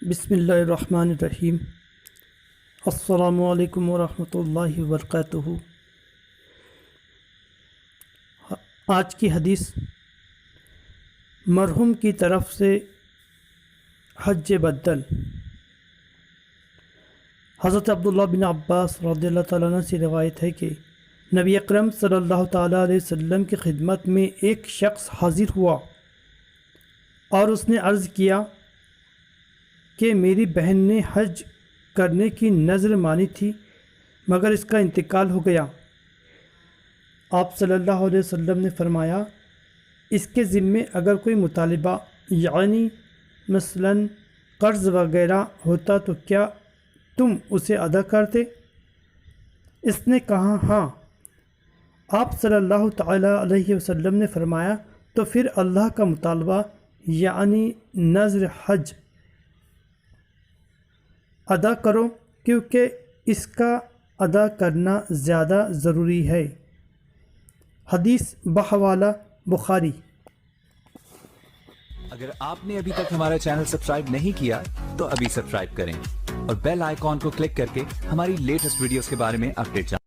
بسم اللہ الرحمن الرحیم۔ السلام علیکم ورحمۃ اللہ وبرکاتہ۔ آج کی حدیث مرحوم کی طرف سے حج بدل۔ حضرت عبداللہ بن عباس رضی اللہ تعالیٰ عنہ سے روایت ہے کہ نبی اکرم صلی اللہ تعالیٰ علیہ وسلم کی خدمت میں ایک شخص حاضر ہوا اور اس نے عرض کیا کہ میری بہن نے حج کرنے کی نذر مانی تھی مگر اس کا انتقال ہو گیا۔ آپ صلی اللہ علیہ وسلم نے فرمایا، اس کے ذمے اگر کوئی مطالبہ یعنی مثلا قرض وغیرہ ہوتا تو کیا تم اسے ادا کرتے؟ اس نے کہا ہاں۔ آپ صلی اللہ تعالیٰ علیہ وسلم نے فرمایا، تو پھر اللہ کا مطالبہ یعنی نذر حج ادا کرو، کیونکہ اس کا ادا کرنا زیادہ ضروری ہے۔ حدیث بحوالہ بخاری۔ اگر آپ نے ابھی تک ہمارا چینل سبسکرائب نہیں کیا تو ابھی سبسکرائب کریں اور بیل آئیکن کو کلک کر کے ہماری لیٹسٹ ویڈیوز کے بارے میں اپڈیٹ جانیں۔